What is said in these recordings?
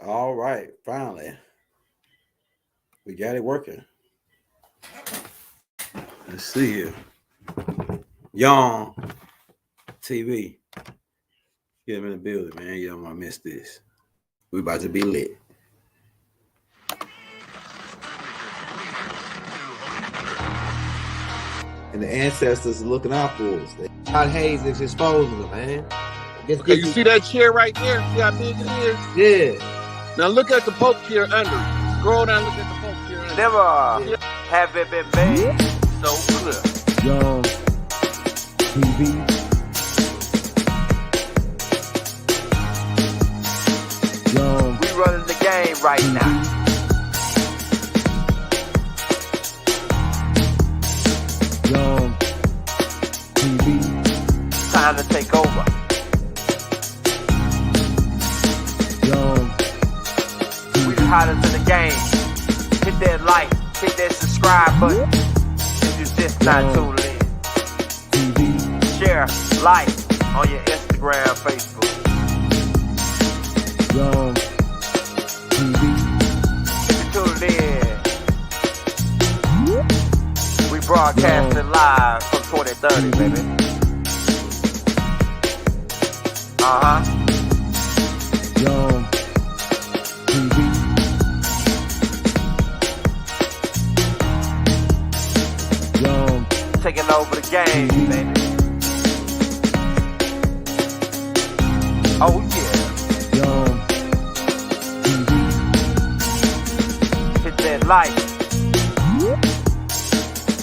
All right, finally, we got it working. Let's see here. Young TV. Get him in the building, man. You don't want to miss this. We about to be lit. And the ancestors are looking out for us. Todd Hayes is exposing them, man. Okay, you see that chair right there? See how big it is? Yeah. Now look at the Pope chair under. Scroll down, look at the Pope chair under. Never have it been made so clear. Young TV. Young. We running the game right now. Young TV. Time to take over. Young We the hottest in the game. Hit that like, hit that subscribe button. If you just not tuned in. TV. Share, like on your Instagram, Facebook. Young TV. If you tuned in, we broadcasting live from 2030, baby. Young TV. Young Taking over the game, baby. Oh yeah. Young TV. Hit that like.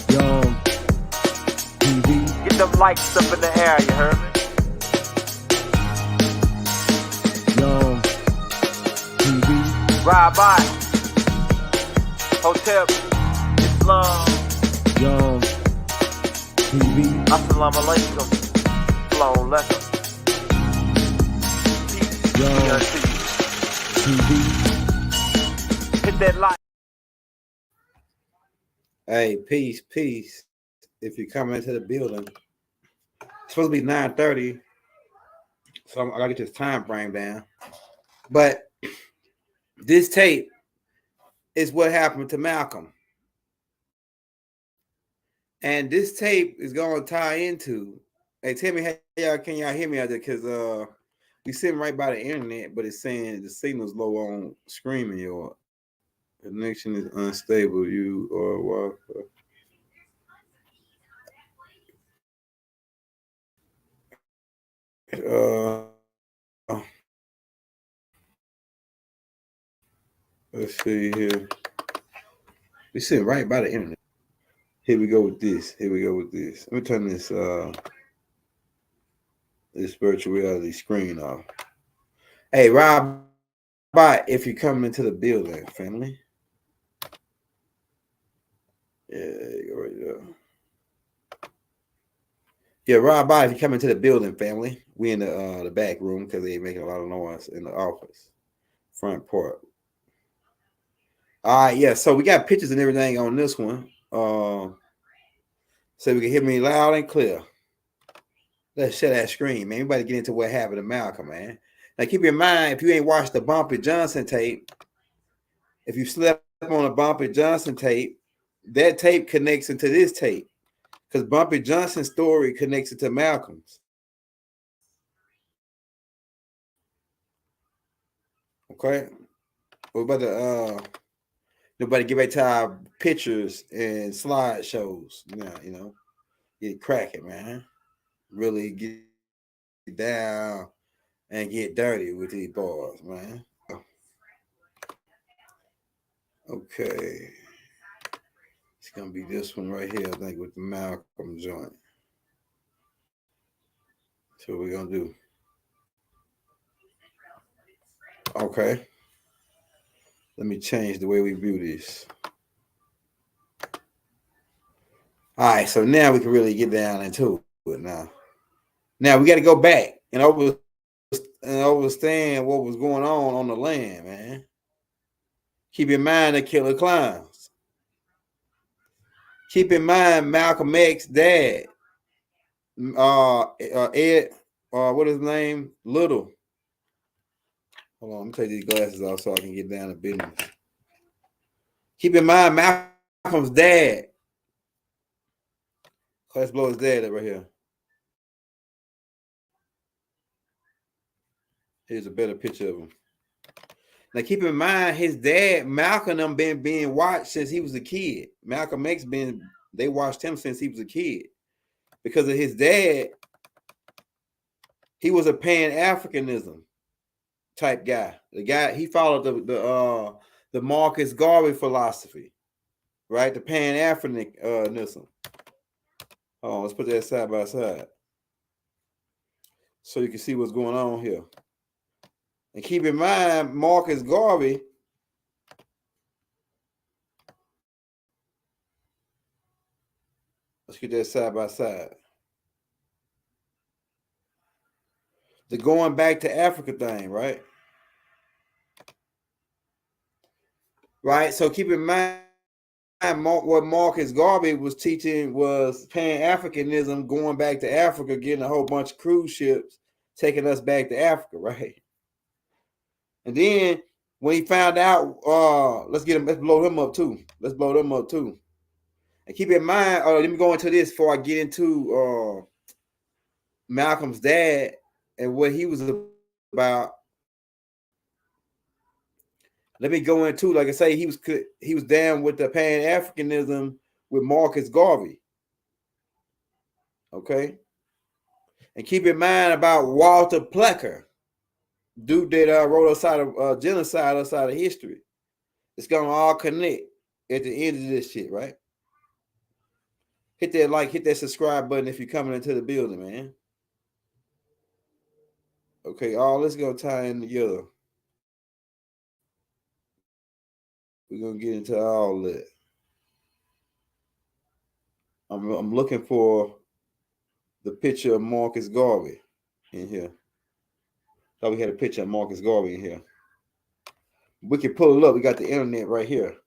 Young TV. Get them likes up in the air, you heard me? Young TV. Ride by. Hotel Islam. Young TV. Assalamu alaikum. Flown lesson. Peace. Young Unto TV. you. Hit that like. Hey, peace. If you come into the building, it's supposed to be 9:30. So I gotta get this time frame down. But this tape is what happened to Malcolm. And this tape is gonna tie into. Hey, tell me, hey, can y'all hear me out there? Because we sitting right by the internet, but it's saying the signal's low on screaming. Your connection is unstable. You or let's see here. We sitting right by the internet. Here we go with this. Let me turn this virtual reality screen off. Hey, Rob, bye if you come into the building, family. Yeah, you go right there. Yeah, Rob, bye if you come into the building, family. We in the back room because they making a lot of noise in the office. Front part. All right, yeah. So we got pictures and everything on this one. So we can hear me loud and clear. Let's share that screen, man. Everybody get into what happened to Malcolm, man. Now keep in mind, if you ain't watched the Bumpy Johnson tape, if you slept on a Bumpy Johnson tape, that tape connects into this tape. Because Bumpy Johnson's story connects it to Malcolm's. Okay. We're about to nobody get back to our pictures and slideshows. Get cracking, man. Really get down and get dirty with these bars, man. Okay. It's gonna be this one right here, I think, with the Malcolm joint. That's what we're gonna do. Okay. Let me change the way we view this. All right, so now we can really get down into it now. Now we got to go back and understand what was going on the land, man. Keep in mind the killer clowns. Keep in mind Malcolm X's dad, Ed, what is his name? Little. Hold on, let me take these glasses off so I can get down to business. Keep in mind, Malcolm's dad. Let's blow his dad up right here. Here's a better picture of him. Now, keep in mind, his dad, Malcolm, them been being watched since he was a kid. Malcolm X they watched him since he was a kid. Because of his dad, he was a Pan-Africanism type guy. The guy, he followed the Marcus Garvey philosophy, right? The Pan-Africanism. Hold on, let's put that side by side so you can see what's going on here. And keep in mind, Marcus Garvey, let's get that side by side. The going back to Africa thing, right? Right. So keep in mind, what Marcus Garvey was teaching was Pan-Africanism, going back to Africa, getting a whole bunch of cruise ships, taking us back to Africa, right? And then when he found out, let's blow him up too. Let's blow them up too. And keep in mind, let me go into this before I get into Malcolm's dad and what he was about. Let me go into, like I say, he was down with the Pan-Africanism with Marcus Garvey. Okay. And keep in mind about Walter Plecker, dude that wrote outside of genocide, outside of history. It's gonna all connect at the end of this shit, right? Hit that like, hit that subscribe button if you're coming into the building, man. Okay, all this gonna tie in together. We're gonna get into all that. I'm looking for the picture of Marcus Garvey in here. Thought we had a picture of Marcus Garvey in here. We can pull it up. We got the internet right here.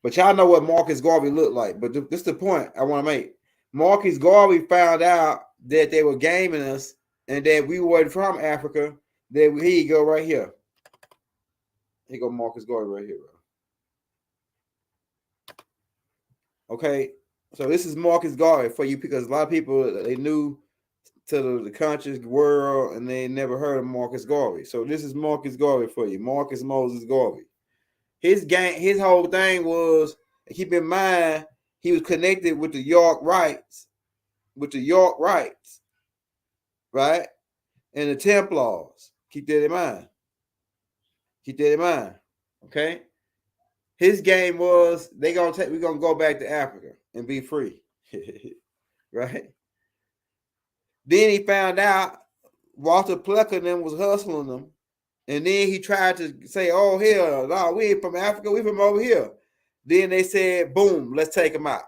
But y'all know what Marcus Garvey looked like. But this is the point I want to make. Marcus Garvey found out that they were gaming us and that we were from Africa. That here you go right here. Here go Marcus Garvey right here, bro. Okay, so this is Marcus Garvey for you because a lot of people, they knew to the conscious world and they never heard of Marcus Garvey. So this is Marcus Garvey for you, Marcus Moses Garvey. His whole thing was, keep in mind, he was connected with the York Rites, right? And the Templars. Keep that in mind. Okay. His game was we're gonna go back to Africa and be free. Right? Then he found out Walter Plecker and them was hustling them. And then he tried to say, oh, hell, no, we ain't from Africa, we from over here. Then they said, boom, let's take him out.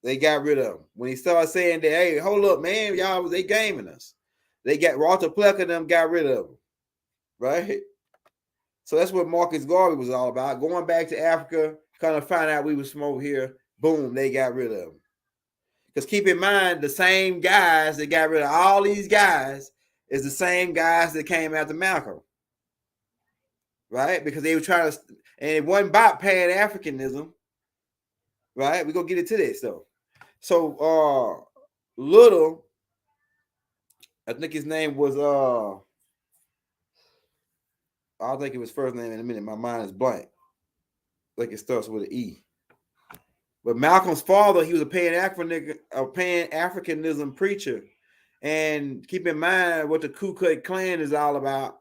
They got rid of him. When he started saying that, hey, hold up, man, y'all, they gaming us. They got Walter Plecker and them got rid of him. Right? So that's what Marcus Garvey was all about. Going back to Africa, kind of find out we was from over here. Boom, they got rid of him. Because keep in mind, the same guys that got rid of all these guys is the same guys that came after Malcolm. Right? Because they were trying to, and it wasn't about Pan-Africanism. Right? We're going to get into this, though. So, Little, I think his name was, I'll think of his first name in a minute. My mind is blank. Like it starts with an E. But Malcolm's father, he was a Pan-Africanism preacher. And keep in mind what the Ku Klux Klan is all about.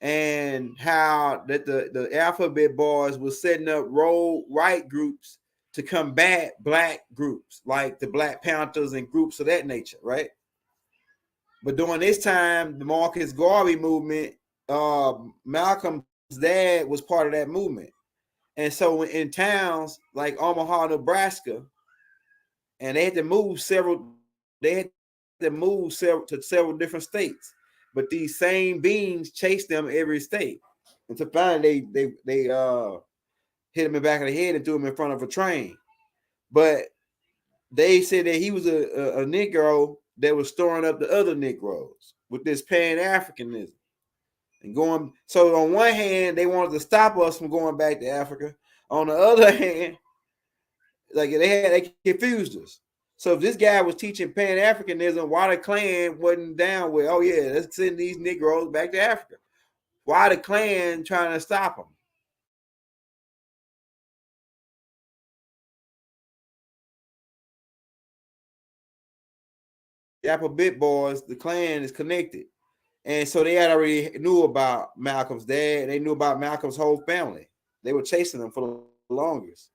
And how that the Alphabet Boys was setting up right groups to combat black groups, like the Black Panthers and groups of that nature, right? But during this time, the Marcus Garvey movement, Malcolm's dad was part of that movement. And so in towns like Omaha, Nebraska, and they had to move several to several different states. But these same beings chased them every state. And so finally they hit him in the back of the head and threw him in front of a train. But they said that he was a Negro that was storing up the other Negroes with this Pan-Africanism. and going. So on one hand, they wanted to stop us from going back to Africa. On the other hand, like they confused us. So if this guy was teaching Pan-Africanism, why the Klan wasn't down with, oh yeah, let's send these Negroes back to Africa? Why the Klan trying to stop them? The Apple Bit Boys, the Klan is connected. And so they had already knew about Malcolm's dad. They knew about Malcolm's whole family. They were chasing them for the longest.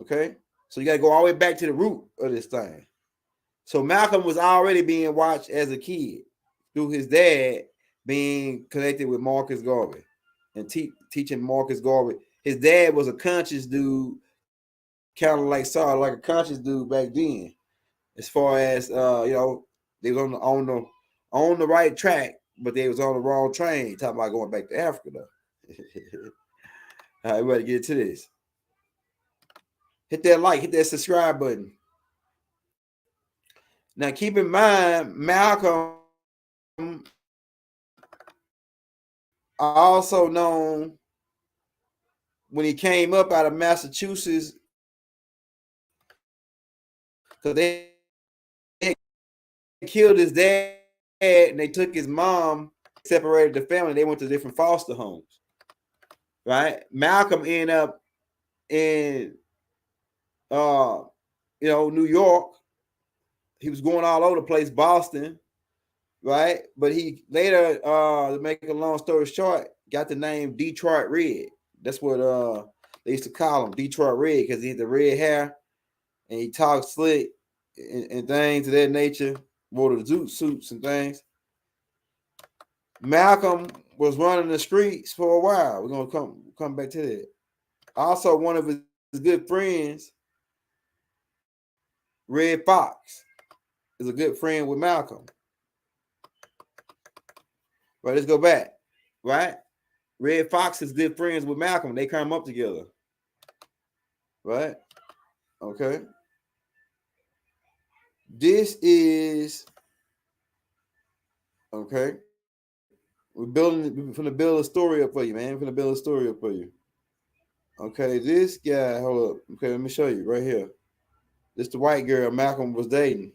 Okay? So you got to go all the way back to the root of this thing. So Malcolm was already being watched as a kid through his dad being connected with Marcus Garvey and teaching Marcus Garvey. His dad was a conscious dude, kind of like a conscious dude back then. As far as they was on the right track, but they was on the wrong train. Talking about going back to Africa though. All right, we better get to this. Hit that like, hit that subscribe button. Now keep in mind, Malcolm, also known when he came up out of Massachusetts, because they killed his dad and they took his mom, separated the family. They went to different foster homes. Right? Malcolm ended up in New York. He was going all over the place, Boston, right? But he later, to make a long story short, got the name Detroit Red. That's what they used to call him, Detroit Red, because he had the red hair and he talked slick and things of that nature, wore the zoot suits and things. Malcolm was running the streets for a while. We're gonna come back to that. Also, one of his good friends, Red Fox, is a good friend with Malcolm. Right, let's go back. Right? Red Fox is good friends with Malcolm. They come up together. Right? Okay. This is okay. We're going to build a story up for you, man. We're going to build a story up for you. Okay, this guy, hold up. Okay, let me show you right here. This the white girl Malcolm was dating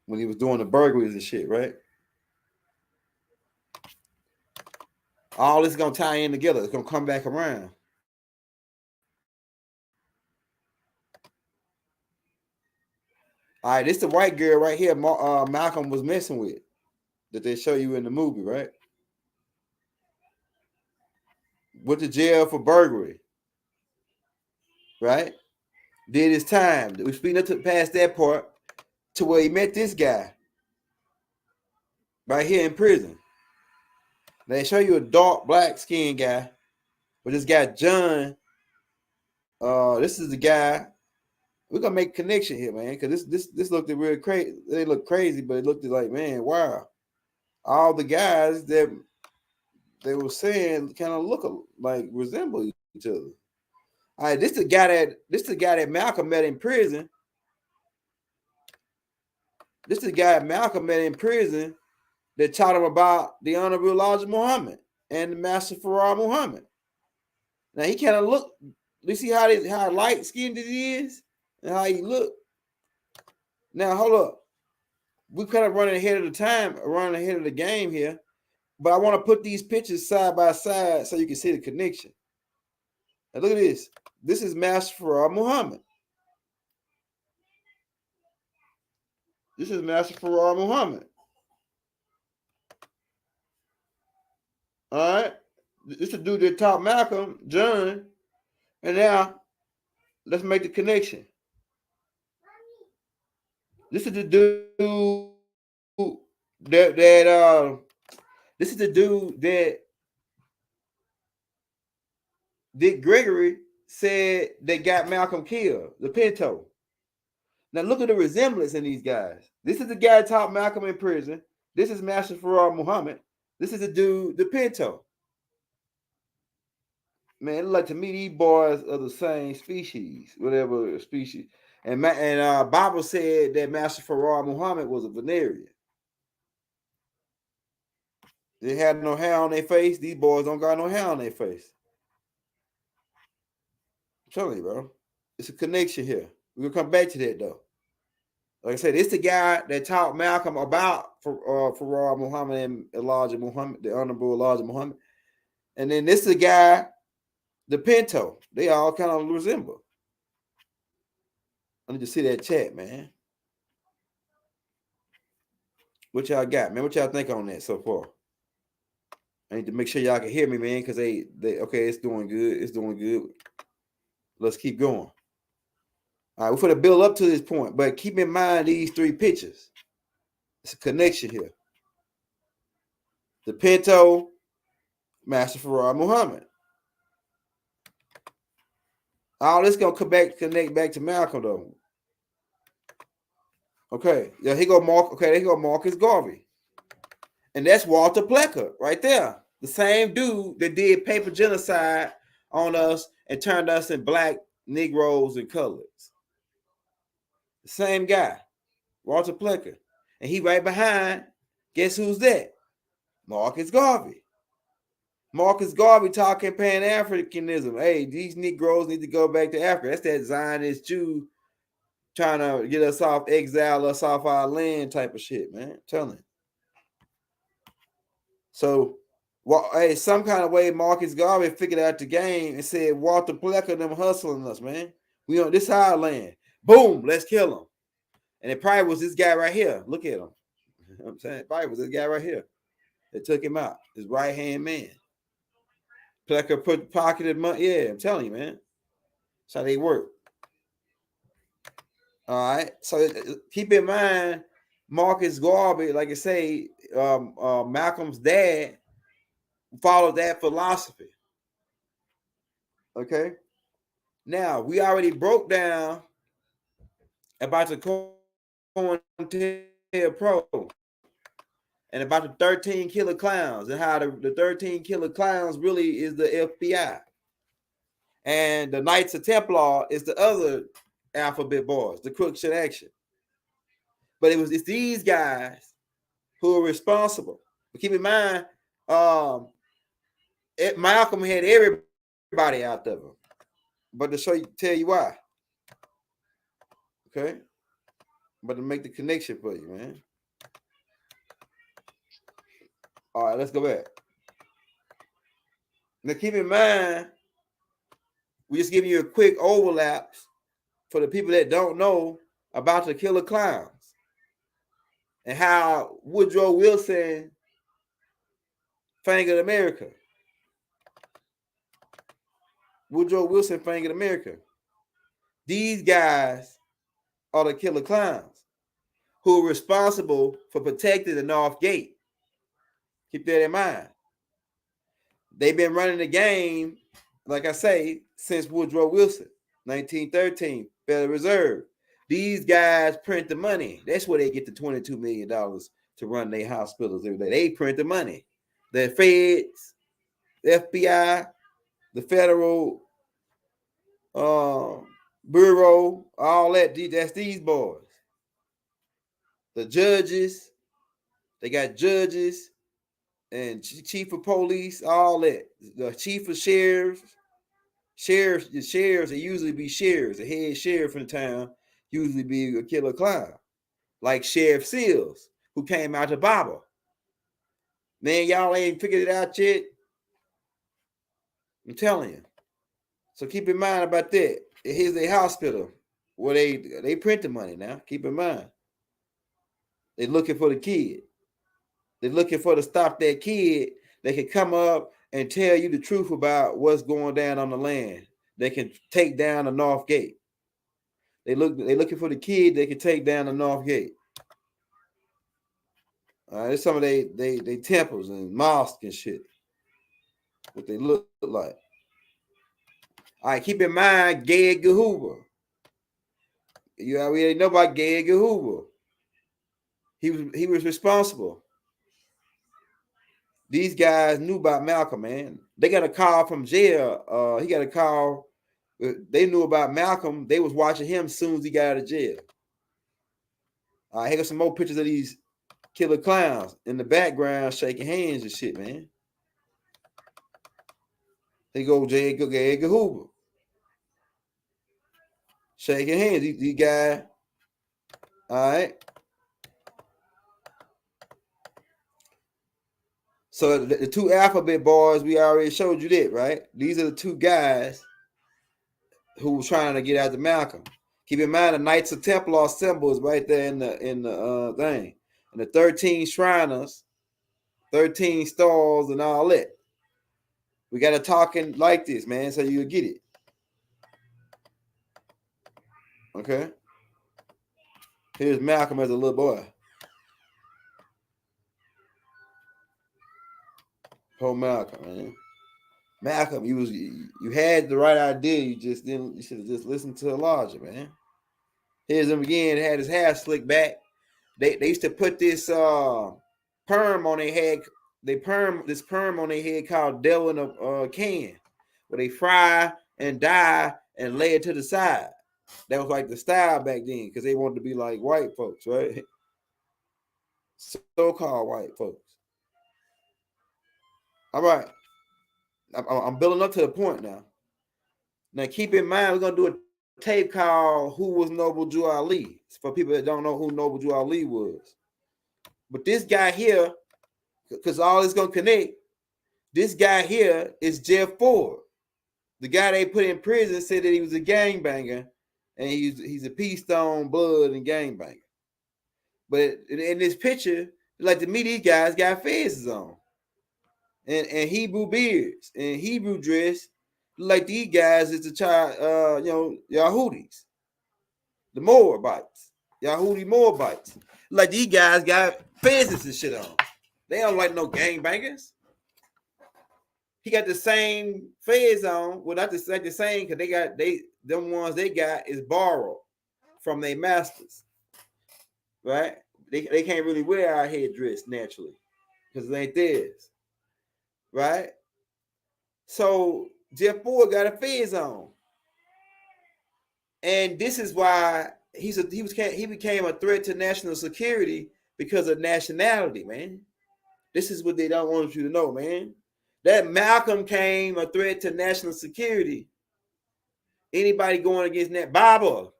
when he was doing the burglaries and shit, right? All this is going to tie in together. It's going to come back around. All right, this the white girl right here Malcolm was messing with that they show you in the movie, right? Went to jail for burglary, right? Did his time. We're speeding up past that part to where he met this guy right here in prison. They show you a dark black skinned guy, but this guy John. This is the guy. We're gonna make a connection here, man, because this looked real crazy. They look crazy, but it looked like, man, wow. All the guys that they were saying kind of look like resemble each other. All right, this the guy that Malcolm met in prison. This is the guy Malcolm met in prison that taught him about the Honorable Elijah Muhammad and the Master Farrar Muhammad. Now he kind of look. You see how light skinned it is and how he look. Now hold up, we kind of running ahead of the time, running ahead of the game here. But I want to put these pictures side by side so you can see the connection. Now look at this. This is Master Farrar Muhammad. This is Master Farrar Muhammad. All right. This is the dude that taught Malcolm, John. And now let's make the connection. This is the dude this is the dude that Dick Gregory said they got Malcolm killed, the Pinto. Now look at the resemblance in these guys. This is the guy that taught Malcolm in prison. This is Master Farrar Muhammad. This is the dude, the Pinto. Man, it look like to me these boys are the same species, whatever species. And Bible said that Master Farrar Muhammad was a Venerian. They had no hair on their face. These boys don't got no hair on their face. I'm telling you, bro. It's a connection here. We're gonna come back to that though. Like I said, it's the guy that taught Malcolm about Farrar Muhammad and Elijah Muhammad, the Honorable Elijah Muhammad. And then this is the guy, the Pinto. They all kind of resemble. I need to see that chat, man. What y'all got, man? What y'all think on that so far? I need to make sure y'all can hear me, man, because they okay, it's doing good. It's doing good. Let's keep going. All right, we're going to build up to this point, but keep in mind these three pictures. It's a connection here. The Pinto, Master Farrar Muhammad. All this going to connect back to Malcolm, though. Okay, yeah, here go Mark. Okay, there go Marcus Garvey. And that's Walter Plecker right there. The same dude that did paper genocide on us and turned us in black, Negroes, and coloreds. The same guy, Walter Plecker. And he right behind, guess who's that? Marcus Garvey. Marcus Garvey talking Pan-Africanism. Hey, these Negroes need to go back to Africa. That's that Zionist Jew trying to get us off, exile us off our land type of shit, man. I'm telling you. So, hey, some kind of way Marcus Garvey figured out the game and said, Walter Plecker them hustling us, man. We on this our land. Boom, let's kill him. And it probably was this guy right here. Look at him. You know what I'm saying? It probably was this guy right here that took him out. His right-hand man. Plecker pocketed money. Yeah, I'm telling you, man. That's how they work. All right. So keep in mind, Marcus Garvey, like I say, Malcolm's dad followed that philosophy. Okay. Now, we already broke down about the COINTELPRO and about the 13 killer clowns and how the 13 killer clowns really is the FBI. And the Knights of Templar is the other alphabet boys, the crooks in action. But it's these guys who are responsible. But keep in mind, Malcolm had everybody out of him. But to tell you why. Okay? But to make the connection for you, man. All right, let's go back. Now keep in mind, we're just giving you a quick overlap for the people that don't know about the killer clowns and how Woodrow Wilson fingered America. Woodrow Wilson fingered America. These guys are the killer clowns who are responsible for protecting the North Gate. Keep that in mind. They've been running the game, like I say, since Woodrow Wilson, 1913, Federal Reserve. These guys print the money. That's where they get the $22 million to run their hospitals every day. They print the money. The feds, the FBI, the Federal Bureau, all that. That's these boys. The judges, they got judges and chief of police, all that. The chief of sheriffs, the sheriffs, they usually be sheriffs. The head sheriff in town usually be a killer clown, like Sheriff Seals, who came out to Bible. Man, y'all ain't figured it out yet. I'm telling you. So keep in mind about that. Here's a hospital where they print the money now. Keep in mind. They're looking for the kid. They're looking for to stop that kid. They can come up and tell you the truth about what's going down on the land. They can take down the North Gate. They're looking for the kid. They can take down the North Gate. There's some of they temples and mosques and shit. What they look like. All right, keep in mind, Gay Edgar Hoover. You already know about Gay Edgar Hoover. He was responsible. These guys knew about Malcolm, man. They got a call from jail. He got a call. They knew about Malcolm. They was watching him as soon as he got out of jail. All right, here got some more pictures of these Killer Clowns in the background shaking hands and shit, man. They go J. Edgar Hoover. Shaking hands. These guys. All right. So the two alphabet bars, we already showed you that, right? These are the two guys who were trying to get after Malcolm. Keep in mind the Knights of Templar symbol is right there in the thing. And the 13 Shriners, 13 stars and all that. We got to talking like this, man, so you'll get it. Okay? Here's Malcolm as a little boy. Poor Malcolm, man. Malcolm, you had the right idea. You should have just listened to Elijah, man. Here's him again. Had his hair slicked back. They used to put this perm on their head. This perm on their head called devil in a can, where they fry and dye and lay it to the side. That was like the style back then, because they wanted to be like white folks, right? So-called white folks. All right. I'm building up to the point now. Now, keep in mind, we're going to do a tape called Who Was Noble Drew Ali? It's for people that don't know who Noble Drew Ali was. But this guy here, because all is going to connect, this guy here is Jeff Ford. The guy they put in prison said that he was a gangbanger, and he's a peace stone, blood, and gangbanger. But in this picture, like to me, these guys got faces on. And Hebrew beards and Hebrew dress, like these guys is the child, Yahudis, the Moabites, Yahudi Moabites. Like these guys got fences and shit on. They don't like no gangbangers. He got the same fez on, well, not the same, because them ones they got is borrowed from their masters, right? They can't really wear our headdress naturally because it ain't theirs. Right? So Jeff Ford got a fez on. And this is why he became a threat to national security because of nationality, man. This is what they don't want you to know, man. That Malcolm came a threat to national security. Anybody going against that, Baba,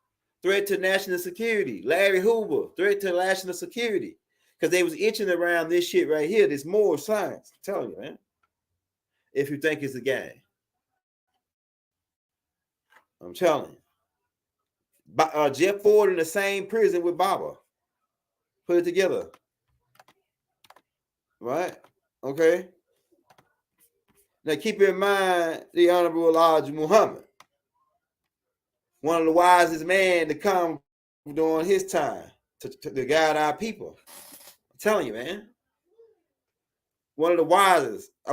threat to national security. Larry Hoover, threat to national security. Because they was itching around this shit right here, this more science. I'm telling you, man. If you think it's a game, I'm telling you. Jeff Ford in the same prison with Baba. Put it together. Right? Okay. Now keep in mind the Honorable Elijah Muhammad. One of the wisest men to come during his time to guide our people. I'm telling you, man. One of the wisest. I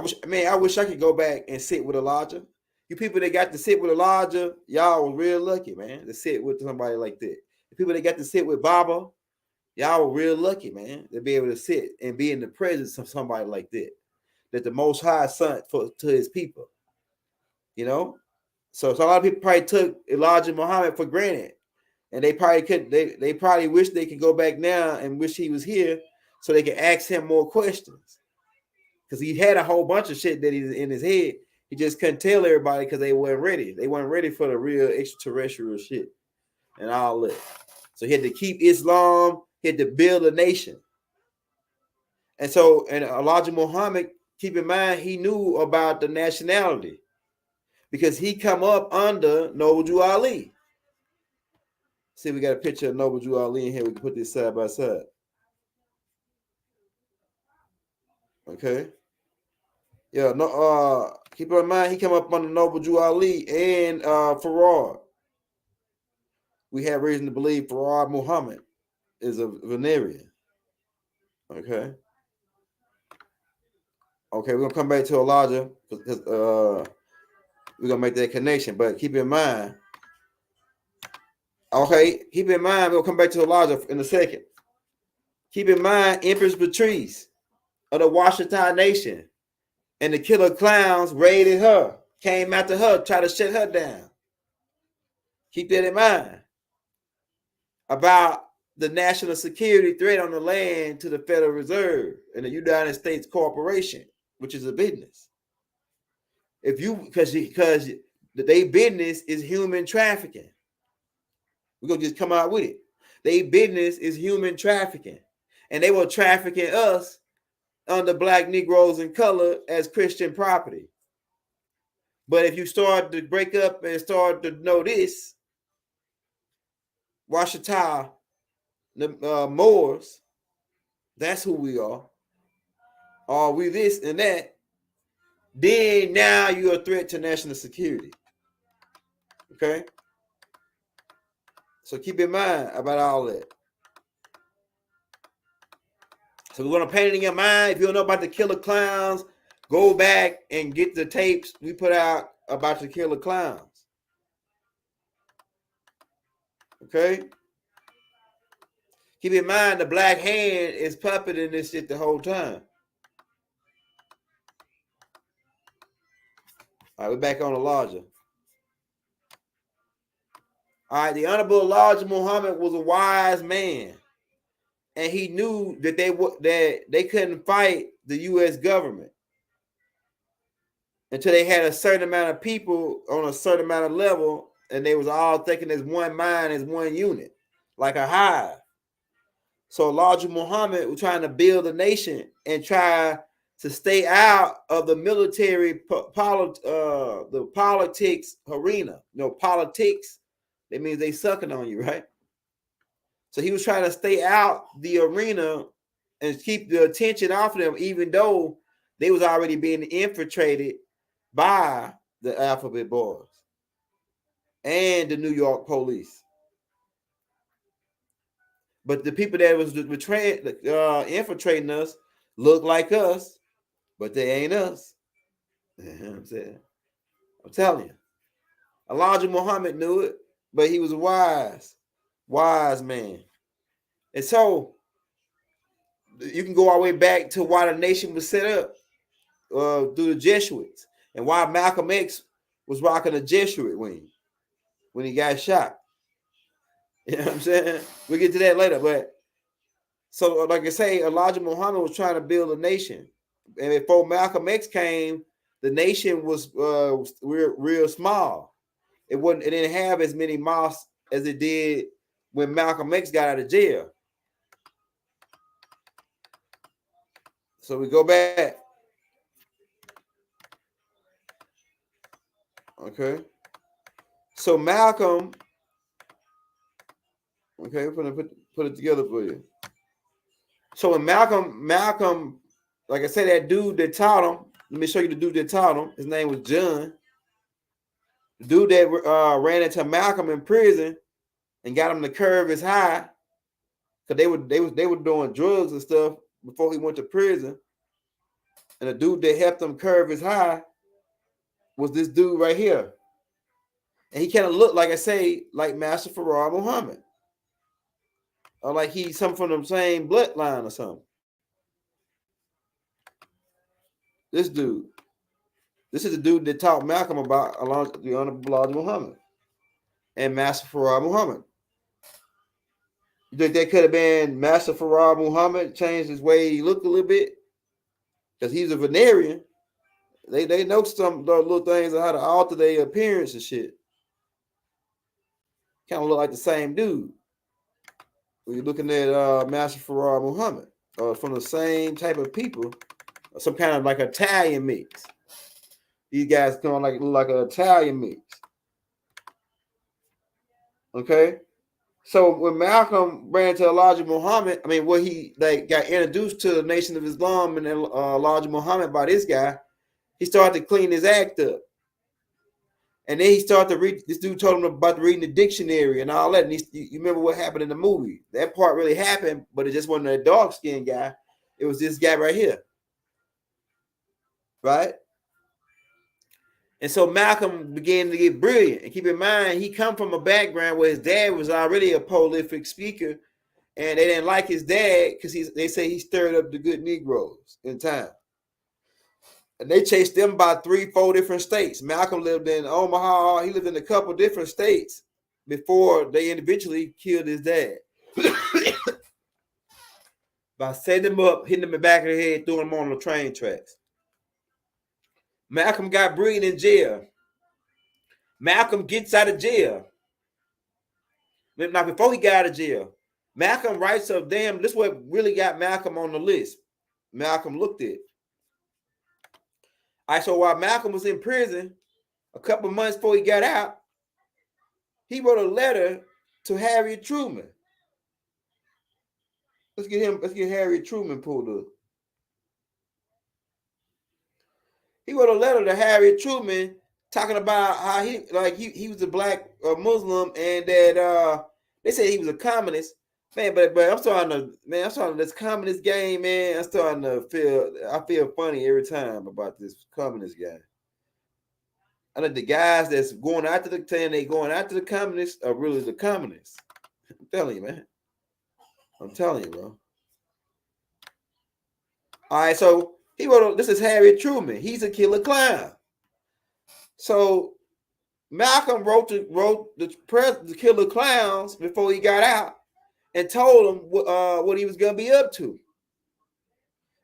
wish I could go back and sit with Elijah. You people that got to sit with Elijah, y'all were real lucky, man, to sit with somebody like that. The people that got to sit with Baba, y'all were real lucky, man, to be able to sit and be in the presence of somebody like that. That the Most High sent to his people. You know? So a lot of people probably took Elijah Muhammad for granted. And they probably wish they could go back now and wish he was here so they could ask him more questions. Because he had a whole bunch of shit that he's in his head. He just couldn't tell everybody because they weren't ready. They weren't ready for the real extraterrestrial shit and all that. So he had to keep Islam. He had to build a nation. And Elijah Muhammad, keep in mind, he knew about the nationality because he come up under Noble Drew Ali. See, we got a picture of Noble Drew Ali in here. We can put this side by side. Okay. Yeah, keep in mind he came up under Noble Drew Ali and Farad. We have reason to believe Farad Muhammad is a Venerian. Okay. Okay, we're gonna come back to Elijah because we're gonna make that connection. But keep in mind, we're gonna come back to Elijah in a second. Keep in mind, Empress Patrice of the Washington Nation and the Killer Clowns raided her, came after her, tried to shut her down. Keep that in mind. About the national security threat on the land to the Federal Reserve and the United States Corporation, which is a business. If you because their business is human trafficking. We're gonna just come out with it. Their business is human trafficking, and they were trafficking us under black Negroes in color as Christian property. But if you start to break up and start to know this, Washita, the Moors, that's who we are. Are we this and that? Then now you're a threat to national security. Okay? So keep in mind about all that. So we're going to paint it in your mind. If you don't know about the Killer Clowns, go back and get the tapes we put out about the Killer Clowns. Okay? Keep in mind the black hand is puppeting this shit the whole time. All right, we're back on Elijah. All right, the Honorable Elijah Muhammad was a wise man, and he knew that they couldn't fight the U.S. government until they had a certain amount of people on a certain amount of level, and they was all thinking as one mind, as one unit, like a hive. So Elijah Muhammad was trying to build a nation and try to stay out of the military, the politics arena. You know, politics, that means they sucking on you, right? So he was trying to stay out the arena and keep the attention off of them, even though they was already being infiltrated by the Alphabet Boys and the New York police. But the people that was infiltrating us look like us, but they ain't us. You know what I'm saying? I'm telling you. Elijah Muhammad knew it, but he was a wise man. And so you can go all the way back to why the nation was set up through the Jesuits, and why Malcolm X was rocking a Jesuit wing when he got shot. You know what I'm saying? We'll get to that later. But so, like I say, Elijah Muhammad was trying to build a nation. And before Malcolm X came, the nation was real small. It didn't have as many mosques as it did when Malcolm X got out of jail. So we go back. Okay. So Malcolm. Okay, we're gonna put it together for you. So when Malcolm, like I said, that dude that taught him. Let me show you the dude that taught him. His name was John. The dude that ran into Malcolm in prison and got him to curve his high, because they were doing drugs and stuff before he went to prison. And the dude that helped him curve his high was this dude right here. And he kind of looked, like I say, like Master Farrar Muhammad. Or like he's some from the same bloodline or something. This dude. This is the dude that taught Malcolm about the Honorable Elijah Muhammad and Master Farrar Muhammad. You think that could have been Master Farrar Muhammad changed his way he looked a little bit? Because he's a Venerian. They know some little things on how to alter their appearance and shit. Kind of look like the same dude. When you're looking at Master Farrar Muhammad, from the same type of people, some kind of like Italian mix. These guys come look like an Italian mix. Okay, so when Malcolm ran to Elijah Muhammad, when he got introduced to the Nation of Islam and Elijah Muhammad by this guy, he started to clean his act up. And then he started to read. This dude told him about reading the dictionary and all that. And you remember what happened in the movie? That part really happened, but it just wasn't a dark-skinned guy. It was this guy right here, right? And so Malcolm began to get brilliant. And keep in mind, he come from a background where his dad was already a prolific speaker, and they didn't like his dad because they say he stirred up the good Negroes in time. And they chased them by 3-4 different states. Malcolm lived in Omaha. He lived in a couple different states before they individually killed his dad. by setting him up, hitting him in the back of the head, throwing him on the train tracks. Malcolm got Breed in jail. Malcolm gets out of jail. Now, before he got out of jail, Malcolm writes up, damn, this is what really got Malcolm on the list. Malcolm looked at it. All right, so while Malcolm was in prison, a couple months before he got out, he wrote a letter to Harriet Truman. Let's get Harriet Truman pulled up. He wrote a letter to Harriet Truman talking about how he was a black Muslim and that they said he was a communist. Man, but I'm starting this communist game, man. I feel funny every time about this communist guy. I know the guys that's going after the communists are really the communists. I'm telling you, man. I'm telling you, bro. All right, so this is Harriet Truman. He's a killer clown. So Malcolm wrote the killer clowns before he got out and told them what he was gonna be up to.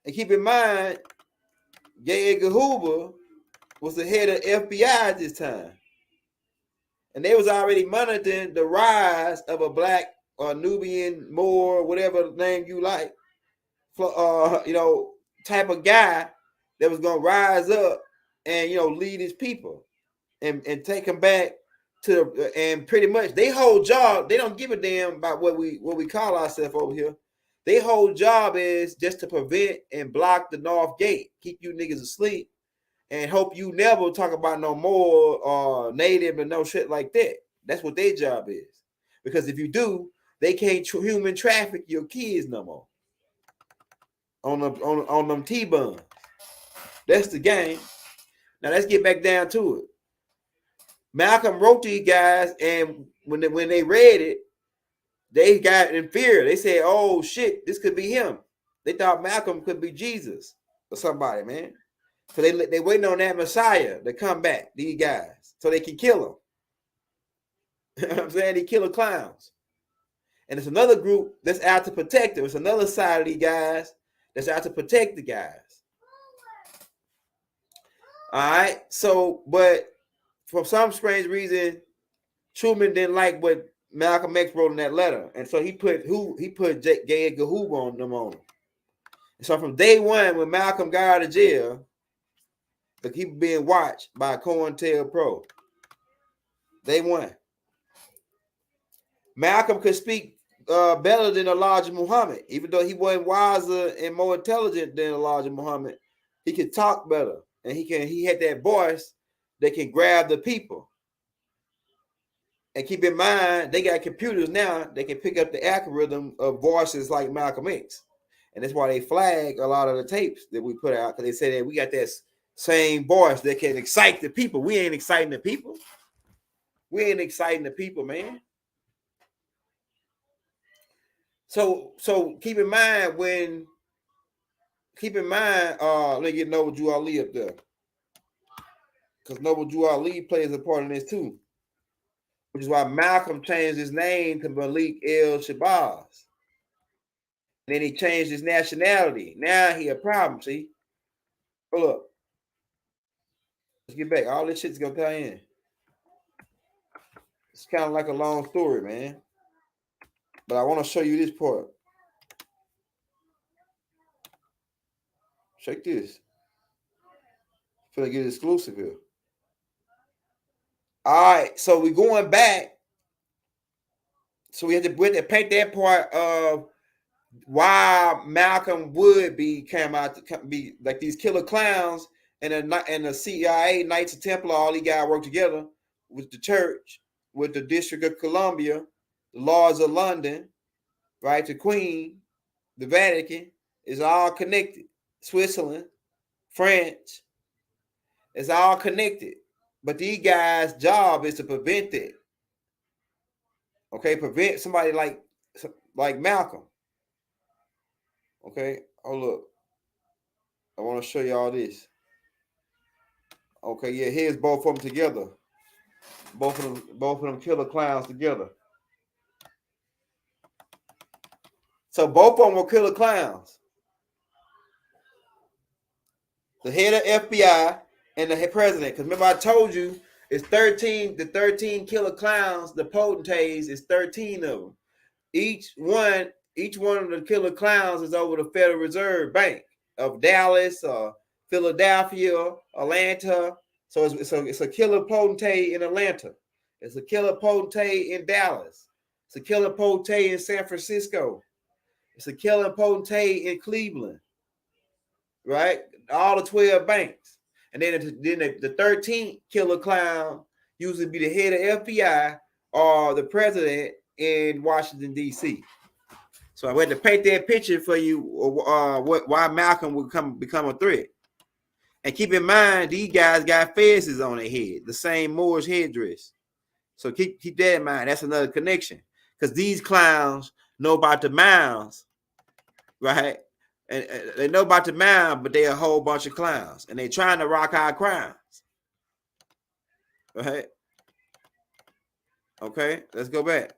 And keep in mind, J. Edgar Hoover was the head of FBI at this time, and they was already monitoring the rise of a black or Nubian, Moor, whatever name you like, type of guy that was gonna rise up and lead his people and take them back to and pretty much they whole job, they don't give a damn about what we call ourselves over here. Their whole job is just to prevent and block the North Gate, keep you niggas asleep, and hope you never talk about no more native and no shit like that. That's what their job is. Because if you do, they can't human traffic your kids no more. On them T-buns. That's the game. Now let's get back down to it. Malcolm wrote these guys, and when they read it, they got in fear. They said, "Oh shit, this could be him." They thought Malcolm could be Jesus or somebody, man. So they waiting on that Messiah to come back. These guys, so they can kill him. You know what I'm saying? They killer clowns, and it's another group that's out to protect them. It's another side of these guys that's out to protect the guys. All right. So, but for some strange reason, Truman didn't like what Malcolm X wrote in that letter, and so he put J. Edgar Hoover on them on him. And so from day one, when Malcolm got out of jail, like he was being watched by COINTELPRO. Day one, Malcolm could speak better than Elijah Muhammad, even though he wasn't wiser and more intelligent than Elijah Muhammad. He could talk better, and he had that voice that can grab the people. And keep in mind, they got computers now. They can pick up the algorithm of voices like Malcolm X. And that's why they flag a lot of the tapes that we put out, because they say that we got that same voice that can excite the people. We ain't exciting the people. We ain't exciting the people, man. So keep in mind, let me get Noble Drew Ali up there. Because Noble Drew Ali plays a part in this too. Which is why Malcolm changed his name to Malik El Shabazz. Then he changed his nationality. Now he a problem, see? Hold up. Let's get back. All this shit's gonna tie in. It's kind of like a long story, man. But I want to show you this part. Check this. I'm finna get exclusive here. All right, so we're going back. So we had to paint that part of why Malcolm would came out to be like these killer clowns, and the CIA, Knights of Templar, all these guys work together with the church, with the District of Columbia, the Lords of London, right? The Queen, the Vatican is all connected. Switzerland, France, it's all connected. But these guys' job is to prevent it. Okay, prevent somebody like Malcolm. Okay, hold up. I want to show you all this. Okay, yeah, here's both of them together. Both of them killer clowns together. So both of them were killer clowns. The head of FBI and the president. Because remember, I told you it's 13. The 13 killer clowns, the potentates, is 13 of them. Each one of the killer clowns is over the Federal Reserve Bank of Dallas, Philadelphia, Atlanta. So it's a killer potentate in Atlanta. It's a killer potentate in Dallas. It's a killer potentate in San Francisco. It's a killer potentate in Cleveland. Right? All the 12 banks. And then the 13th killer clown usually be the head of FBI or the president in Washington, D.C. So I went to paint that picture for you why Malcolm would become a threat. And keep in mind, these guys got fezes on their head, the same Moorish headdress. So keep that in mind. That's another connection. Because these clowns know about the mounds, right? And they know about the mound, but they're a whole bunch of clowns. And they're trying to rock our crowns. Right? Okay, let's go back.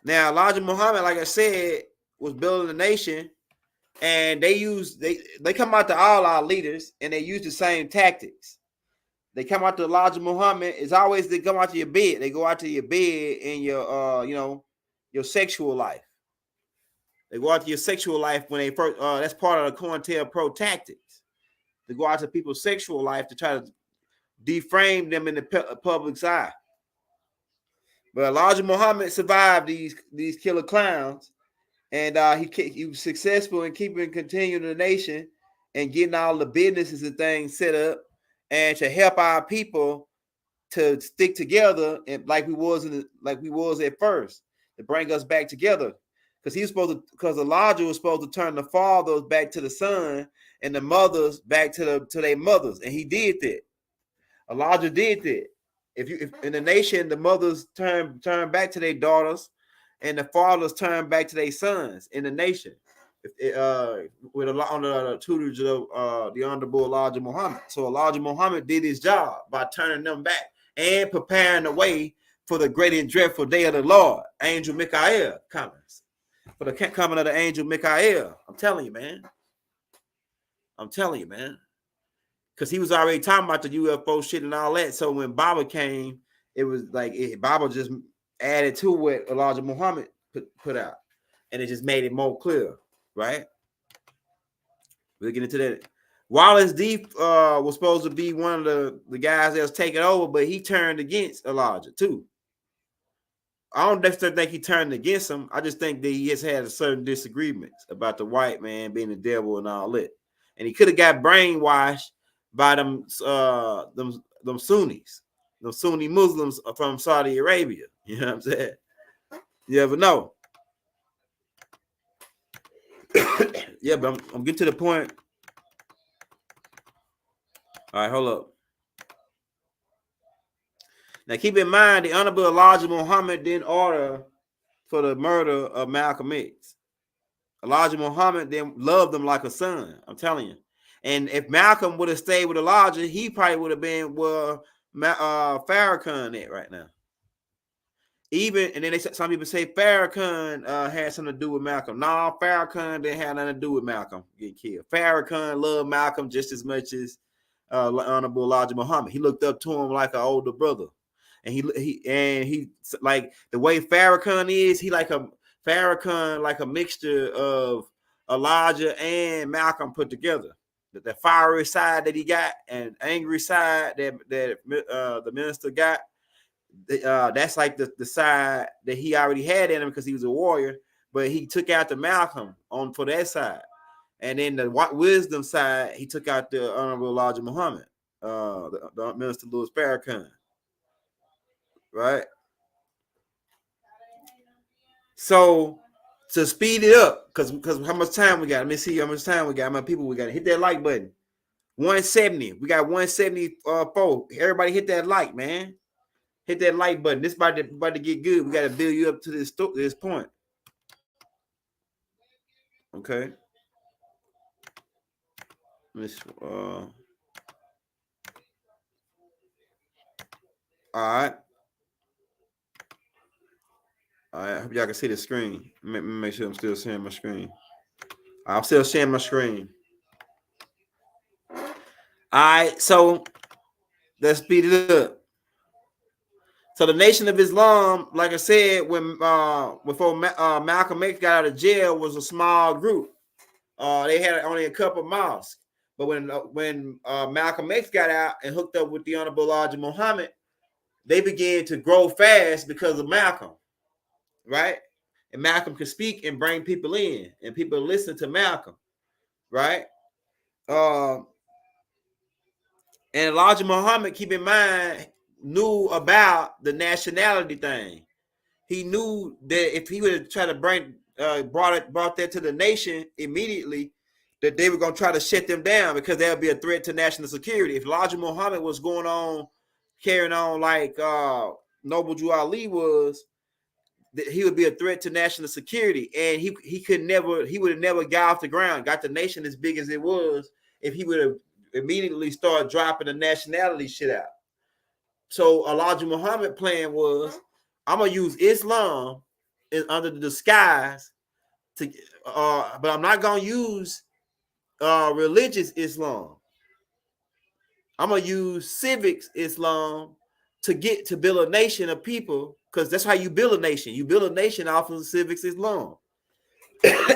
Now, Elijah Muhammad, like I said, was building a nation, and they come out to all our leaders, and they use the same tactics. They come out to Elijah Muhammad. It's always they come out to your bed. They go out to your bed in your your sexual life. They go out to your sexual life when they first. That's part of the COINTELPRO tactics. They go out to people's sexual life to try to deframe them in the public's eye. But Elijah Muhammad survived these killer clowns, and he was successful in continuing the nation and getting all the businesses and things set up, and to help our people to stick together and like we was at first, to bring us back together. Because Elijah was supposed to turn the fathers back to the son and the mothers back to their mothers, and he did that. Elijah did that. If in the nation, the mothers turn back to their daughters, and the fathers turn back to their sons in the nation, under the tutelage of the Honorable Elijah Muhammad. So Elijah Muhammad did his job by turning them back and preparing the way for the great and dreadful day of the Lord, Angel Michael comes. For the coming of the Angel Michael. I'm telling you, man. Because he was already talking about the UFO shit and all that. So when Baba came, it was like Baba just added to what Elijah Muhammad put out. And it just made it more clear, right? We'll get into that. Wallace D was supposed to be one of the guys that was taking over, but he turned against Elijah too. I don't necessarily think he turned against him. I just think that he has had a certain disagreements about the white man being the devil and all that. And he could have got brainwashed by them Sunnis, them Sunni Muslims from Saudi Arabia. You know what I'm saying? You never know. Yeah, but I'm getting to the point. All right, hold up. Now, keep in mind, the Honorable Elijah Muhammad didn't order for the murder of Malcolm X. Elijah Muhammad then loved him like a son. I'm telling you. And if Malcolm would have stayed with Elijah, he probably would have been where Farrakhan at right now. And then some people say Farrakhan had something to do with Malcolm. No, Farrakhan didn't have nothing to do with Malcolm getting killed. Farrakhan loved Malcolm just as much as Honorable Elijah Muhammad. He looked up to him like an older brother. And he like the way Farrakhan is, he like a Farrakhan, like a mixture of Elijah and Malcolm put together. The fiery side that he got and angry side that the minister got, that's like the side that he already had in him because he was a warrior, but he took out the Malcolm for that side. And then the wisdom side, he took out the Honorable Elijah Muhammad, the Minister Louis Farrakhan. Right. So to speed it up, because how much time we got? Let me see how much time we got. How many people we got? Hit that like button. 170. We got 174. Everybody hit that like, man. Hit that like button. This about to get good. We got to build you up to this point. Okay. All right. All right, I hope y'all can see the screen. Make sure I'm still sharing my screen. I'm still sharing my screen. All right, so let's speed it up. So the Nation of Islam, like I said, when before Malcolm X got out of jail, was a small group. They had only a couple of mosques. But when Malcolm X got out and hooked up with the Honorable Elijah Muhammad, they began to grow fast because of Malcolm, right? And Malcolm could speak and bring people in, and people listen to Malcolm, right? And Elijah Muhammad, keep in mind, knew about the nationality thing. He knew that if he would have tried to brought that to the nation immediately, that they were going to try to shut them down because there would be a threat to national security. If Elijah Muhammad was going on, carrying on like Noble Drew Ali was, that he would be a threat to national security, and he would have never got off the ground, got the nation as big as it was, if he would have immediately started dropping the nationality shit out. So Elijah Muhammad plan was, I'm gonna use Islam under the disguise to, but I'm not gonna use religious Islam. I'm gonna use civics Islam to build a nation of people, because that's how you build a nation. You build a nation off of civics Islam.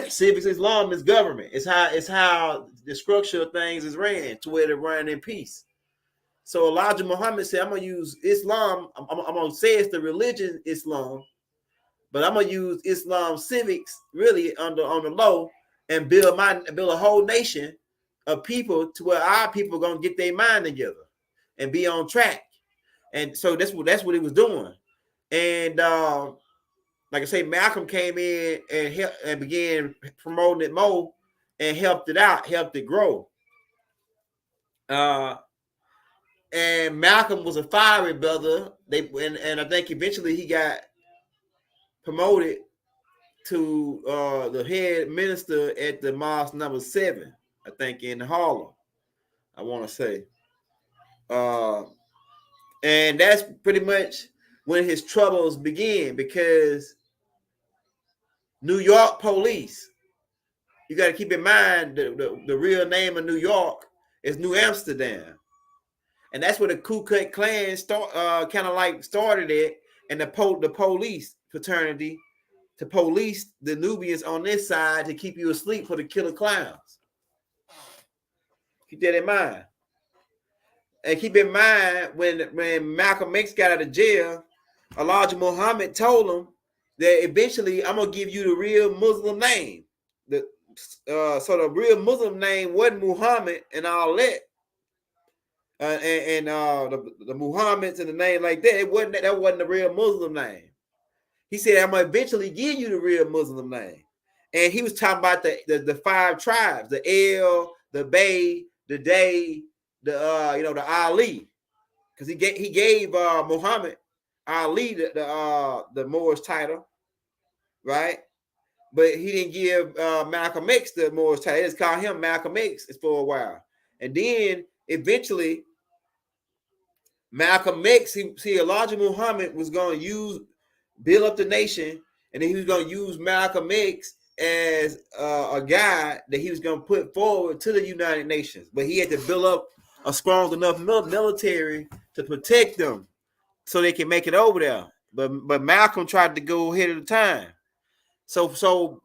Civics Islam is government. It's how the structure of things is ran to where they run in peace. So Elijah Muhammad said, I'm going to use Islam. I'm going to say it's the religion Islam, but I'm going to use Islam civics really on the low and build a whole nation of people to where our people are going to get their mind together and be on track. And so that's what he was doing. And like I say, Malcolm came in and began promoting it more and helped it grow. And Malcolm was a fiery brother. And I think eventually he got promoted to the head minister at the mosque number 7, I think, in Harlem, I want to say. And that's pretty much when his troubles began, because New York police, you got to keep in mind the real name of New York is New Amsterdam. And that's where the Ku Klux Klan started it, and the police fraternity to police the Nubians on this side to keep you asleep for the killer clowns. Keep that in mind. And keep in mind, when Malcolm X got out of jail, Elijah Muhammad told him that eventually I'm gonna give you the real Muslim name. So the real Muslim name wasn't Muhammad and all that. The Muhammad's and the name like that, that wasn't the real Muslim name. He said, I'm gonna eventually give you the real Muslim name. And he was talking about the 5 tribes, the El, the Bay, the Day, the Ali. Because he gave Muhammad Ali the Moorish title, right? But he didn't give Malcolm X the Moorish title. They just called him Malcolm X for a while. And then eventually Malcolm X, Elijah Muhammad was going to build up the nation, and then he was going to use Malcolm X as a guy that he was going to put forward to the United Nations. But he had to build up a strong enough military to protect them so they can make it over there. But Malcolm tried to go ahead of the time. So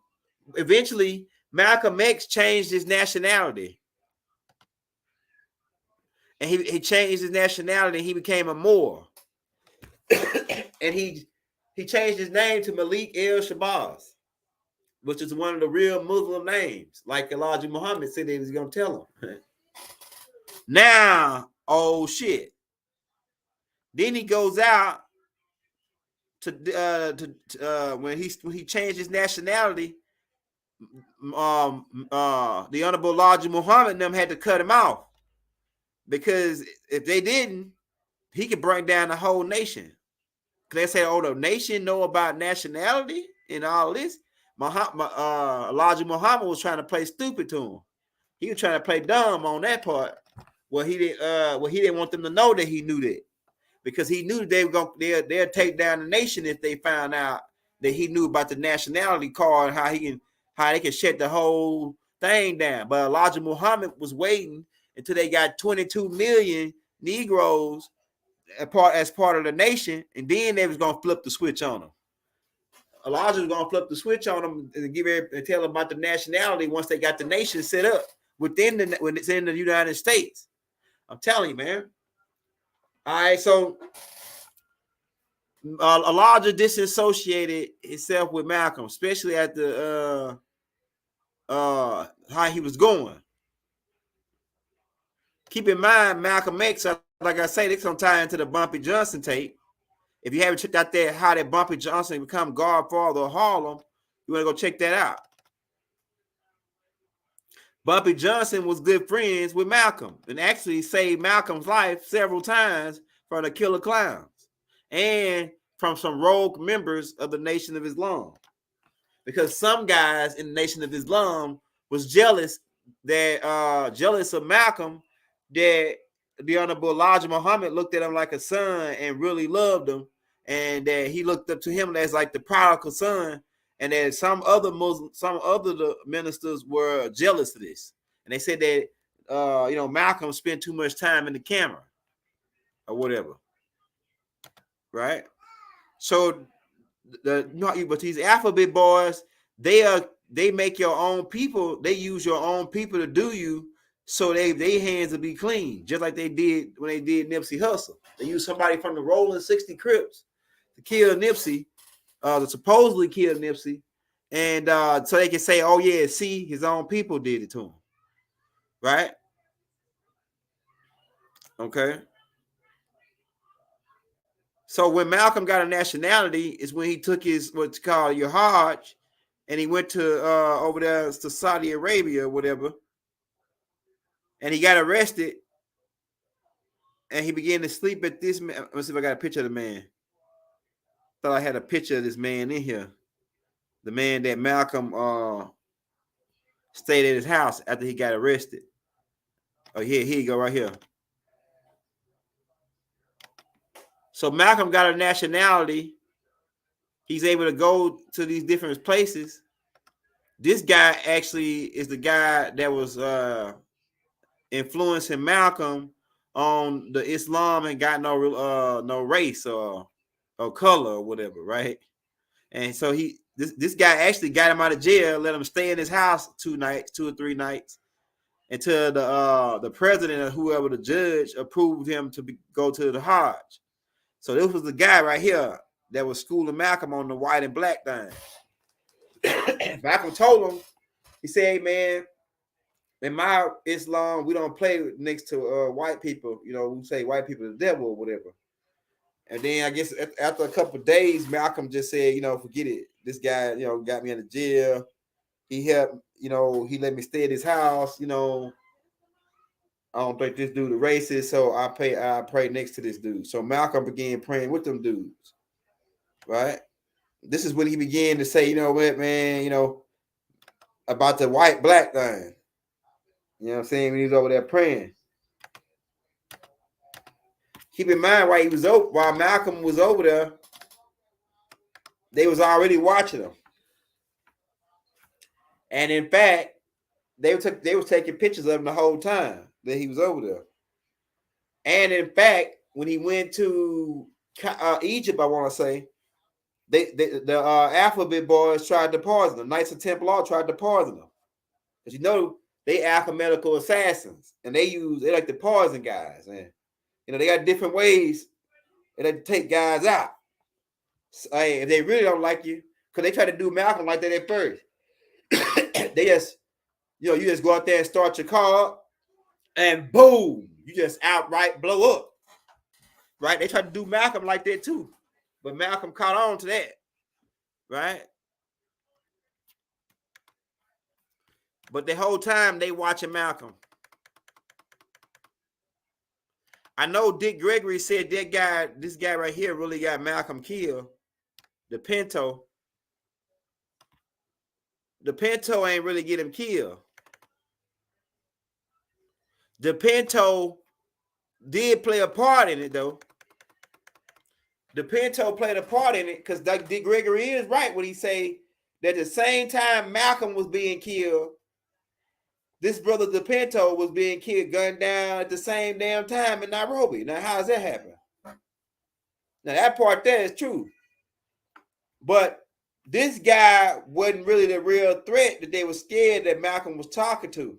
eventually Malcolm X changed his nationality. And he changed his nationality and he became a Moor. And he changed his name to Malik El-Shabazz, which is one of the real Muslim names, like Elijah Muhammad said he was going to tell him. Now, oh shit. Then he goes out when he changed his nationality, the Honorable Elijah Muhammad and them had to cut him off. Because if they didn't, he could bring down the whole nation. Because they say, oh, the nation know about nationality and all this. Elijah Muhammad was trying to play stupid to him. He was trying to play dumb on that part. Well, he didn't want them to know that he knew that. Because he knew they'll take down the nation if they found out that he knew about the nationality card, how they can shut the whole thing down. But Elijah Muhammad was waiting until they got 22 million Negroes as part of the nation, and then they was gonna flip the switch on them. Elijah was gonna flip the switch on them and tell them about the nationality once they got the nation set up when it's in the United States. I'm telling you, man. All right, so Elijah disassociated himself with Malcolm, especially at the how he was going. Keep in mind, Malcolm X, like I say, they gonna tie into the Bumpy Johnson tape. If you haven't checked out there how that Bumpy Johnson become Godfather of Harlem, you want to go check that out. Bumpy Johnson was good friends with Malcolm and actually saved Malcolm's life several times from the Killer Clowns and from some rogue members of the Nation of Islam. Because some guys in the Nation of Islam was jealous of Malcolm, that the Honorable Elijah Muhammad looked at him like a son and really loved him, and that he looked up to him as like the prodigal son, and that some other ministers were jealous of this, and they said that Malcolm spent too much time in the camera or whatever, right? So but these alphabet boys, they make your own people, they use your own people to do you, so their hands will be clean, just like they did when they did Nipsey Hussle. They used somebody from the Rolling 60 Crips to kill Nipsey, to supposedly kill Nipsey, and so they can say, oh yeah, see, his own people did it to him, right? Okay. So when Malcolm got a nationality is when he took his what's called your Hajj, and he went to over there to Saudi Arabia or whatever, and he got arrested, and he began to sleep at this man. Let's see if I got a picture of the man. Thought I had a picture of this man in here. The man that Malcolm stayed at his house after he got arrested. Oh, here you go, right here. So Malcolm got a nationality. He's able to go to these different places. This guy actually is the guy that was influencing Malcolm on the Islam and got no race or color or whatever, right? And so this guy actually got him out of jail, let him stay in his house 2 or 3 nights, until the president or whoever, the judge, approved him to go to the Hajj. So this was the guy right here that was schooling Malcolm on the white and black thing. Malcolm told him, he said, hey, man, in my Islam, we don't play next to white people. We say white people are the devil or whatever. And then I guess after a couple of days, Malcolm just said, forget it. This guy, got me in the jail. He helped, he let me stay at his house. I don't think this dude is racist, so I pray next to this dude. So Malcolm began praying with them dudes, right? This is when he began to say, what, man, about the white-black thing. You know what I'm saying? When he was over there praying. Keep in mind, while Malcolm was over there, they was already watching him. And in fact, they was taking pictures of him the whole time that he was over there. And in fact, when he went to Egypt, I want to say, the alphabet boys tried to poison him. Knights of Templar tried to poison him. Because they alchemical assassins, and they like the poison guys. And they got different ways and they take guys out. So, hey, if they really don't like you, because they try to do Malcolm like that at first. They just, you just go out there and start your car, and boom, you just outright blow up. Right? They tried to do Malcolm like that too. But Malcolm caught on to that. Right? But the whole time they watching Malcolm. I know Dick Gregory said this guy right here really got Malcolm killed. The Pinto. The Pinto ain't really get him killed. The Pinto did play a part in it though. DePinto played a part in it because Dick Gregory is right when he say that at the same time Malcolm was being killed, this brother DePinto was being killed, gunned down at the same damn time in Nairobi. Now, how does that happen? Now, that part there is true. But this guy wasn't really the real threat that they were scared that Malcolm was talking to.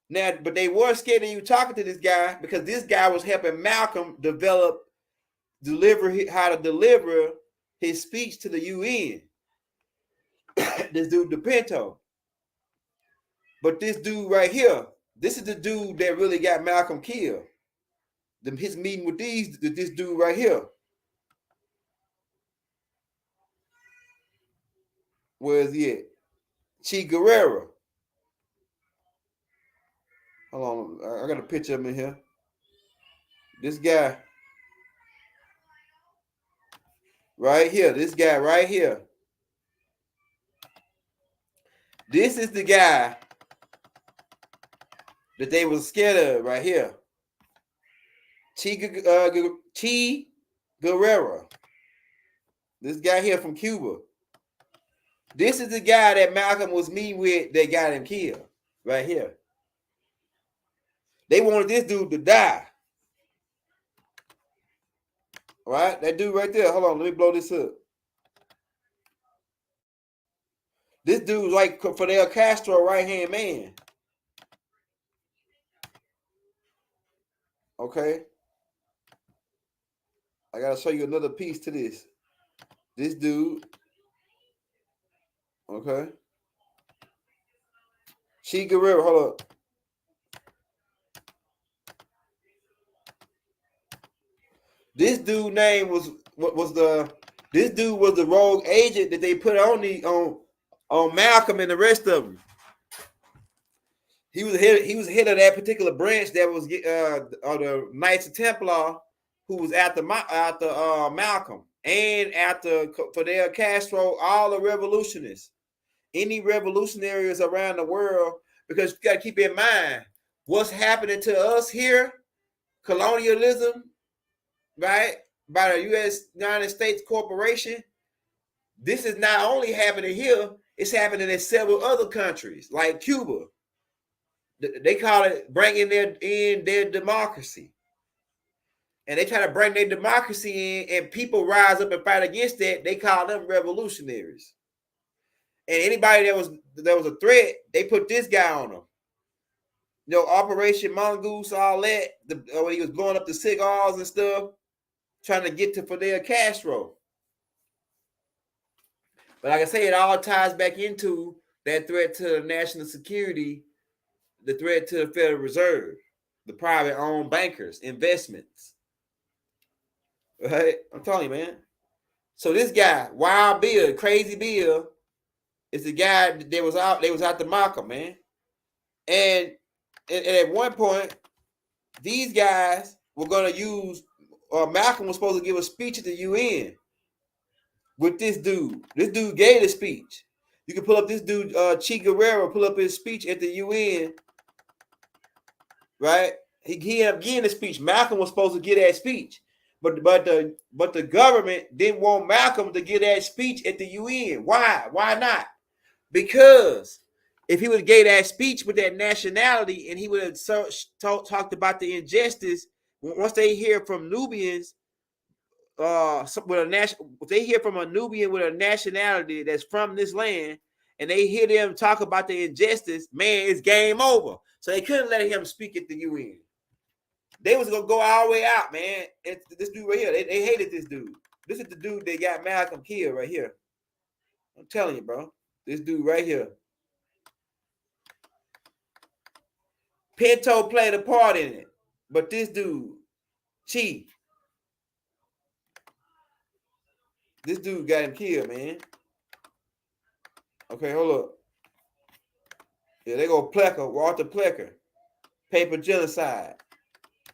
Now, but they were scared of you talking to this guy because this guy was helping Malcolm deliver how to deliver his speech to the UN. This dude DePinto. But this dude right here, this is the dude that really got Malcolm killed. His meeting with this dude right here. Where is he at? Che Guevara. Hold on, I got a picture of him in here. This guy right here. This guy right here. This is the guy that they was scared of right here. Che Guevara. This guy here from Cuba. This is the guy that Malcolm was meeting with that got him killed right here. They wanted this dude to die. All right, that dude right there. Hold on, let me blow this up. This dude's like Fidel Castro right-hand man. Okay. I gotta show you another piece to this. This dude. Okay. Che Guevara, hold up. This dude name was this dude was the rogue agent that they put on Malcolm and the rest of them. He was head of that particular branch that was the Knights of Templar, who was after Malcolm and after Fidel Castro, all the revolutionists, any revolutionaries around the world, because you got to keep in mind what's happening to us here, colonialism, right, by the United States corporation. This is not only happening here, it's happening in several other countries like Cuba. They call it bringing their democracy. And they try to bring their democracy in, and people rise up and fight against that. They call them revolutionaries. And anybody that was a threat, they put this guy on them. You know, Operation Mongoose, all that. When he was blowing up the cigars and stuff, trying to get to Fidel Castro. But like I say, it all ties back into that threat to national security, the threat to the Federal Reserve, the private-owned bankers, investments. Right? I'm telling you, man. So this guy, Wild Bill, Crazy Bill, is the guy that was out. They was out to Malcolm, man. And at one point, these guys were going to use. Malcolm was supposed to give a speech at the UN with this dude. This dude gave the speech. You can pull up this dude, Che Guevara, pull up his speech at the UN. Right? He ended up giving the speech. Malcolm was supposed to give that speech. But the government didn't want Malcolm to give that speech at the UN. Why? Why not? Because if he would have gave that speech with that nationality and he would have talked about the injustice, once they hear from Nubians, if they hear from a Nubian with a nationality that's from this land, and they hear them talk about the injustice, man, it's game over. So they couldn't let him speak at the UN. They was gonna go all the way out, man. This dude right here, they hated this dude. This is the dude that got Malcolm killed right here. I'm telling you, bro. This dude right here. Pinto played a part in it, but this dude, Che, this dude got him killed, man. Okay, hold up. Yeah, they go Plecker, Walter Plecker, paper genocide.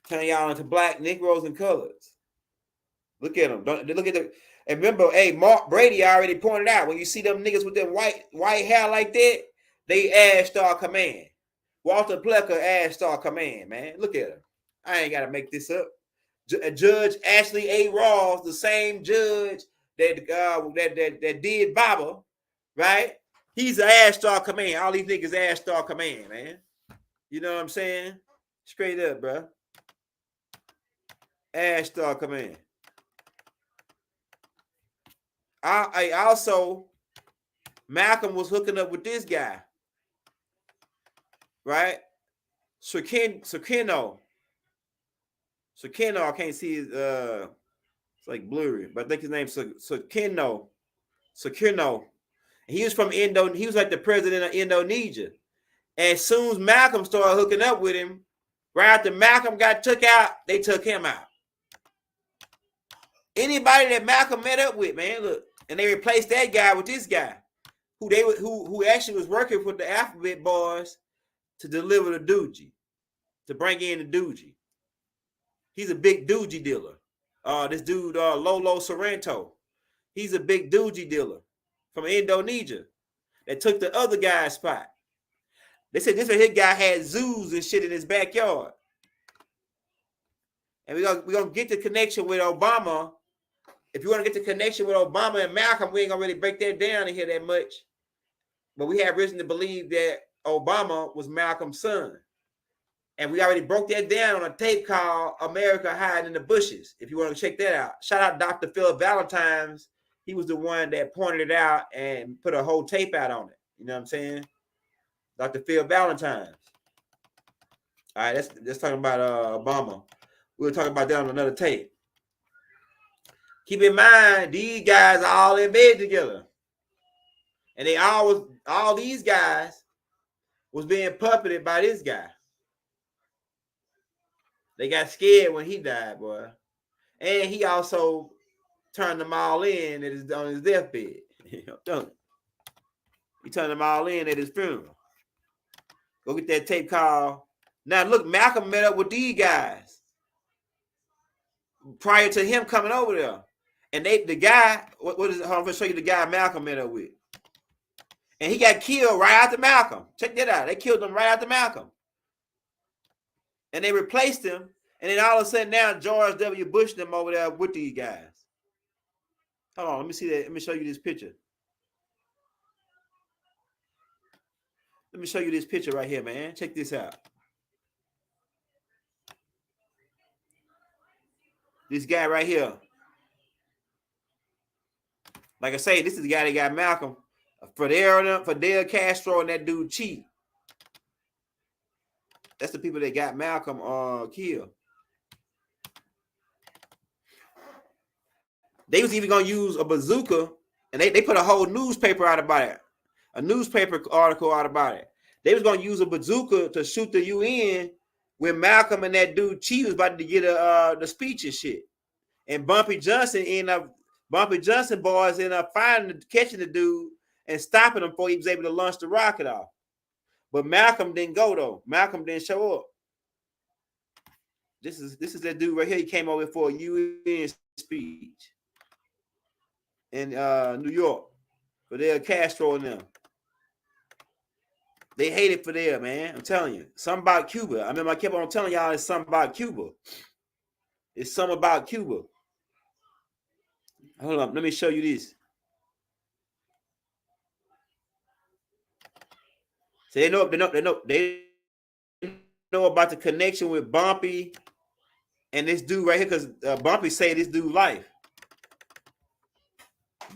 Turn y'all into black Negroes and colors. Look at them. Look at them. And remember, hey, Mark Brady already pointed out, when you see them niggas with them white hair like that, they Ash Star Command. Walter Plecker, Ash Star Command, man. Look at him. I ain't got to make this up. Judge Ashley A. Rawls, the same judge that did Baba, right? He's an Ashtar Command. All these niggas Ashtar Command, man. You know what I'm saying? Straight up, bro. Ashtar Command. I also, Malcolm was hooking up with this guy, right? Sakino. I can't see his, it's like blurry, but I think his name's Sakino. He was from he was like the president of Indonesia. And as soon as Malcolm started hooking up with him, right after Malcolm got took out, they took him out. Anybody that Malcolm met up with, man, look, and they replaced that guy with this guy, who actually was working with the Alphabet Boys to deliver the Doogie, to bring in the Doogie. He's a big Doogie dealer. This dude, Lolo Sorrento, he's a big Doogie dealer from Indonesia that took the other guy's spot. They said this guy had zoos and shit in his backyard. And we're gonna get the connection with Obama. If you want to get the connection with Obama and Malcolm, we ain't gonna really break that down in here that much. But we have reason to believe that Obama was Malcolm's son. And we already broke that down on a tape called America Hiding in the Bushes. If you want to check that out. Shout out Dr. Phil Valentine's. He was the one that pointed it out and put a whole tape out on it. You know what I'm saying? Dr. Phil Valentine's. All right, let's talk about Obama. We'll talk about that on another tape. Keep in mind, these guys are all in bed together. And all these guys was being puppeted by this guy. They got scared when he died, boy. And he also turned them all in on his deathbed. He turned them all in at his funeral. Go get that tape called. Now, look, Malcolm met up with these guys prior to him coming over there. And the guy, what is it? I'm going to show you the guy Malcolm met up with. And he got killed right after Malcolm. Check that out. They killed him right after Malcolm. And they replaced him. And then all of a sudden now George W. Bush them over there with these guys. Hold on, let me see that. Let me show you this picture. Let me show you this picture right here, man. Check this out. This guy right here. Like I say, this is the guy that got Malcolm. Fidel Castro and that dude Che. That's the people that got Malcolm killed. They was even gonna use a bazooka, and they put a whole newspaper out about it, a newspaper article out about it. They was gonna use a bazooka to shoot the UN when Malcolm and that dude Che was about to get the speech and shit. And Bumpy Johnson boys ended up catching the dude and stopping him before he was able to launch the rocket off. But Malcolm didn't go though. Malcolm didn't show up. This is that dude right here. He came over for a UN speech in New York. Fidel Castro and them. They hated Fidel, man. I'm telling you. Something about Cuba. I remember I kept on telling y'all it's something about Cuba. It's something about Cuba. Hold on. Let me show you this. So they know about the connection with Bumpy and this dude right here, because Bumpy saved this dude life.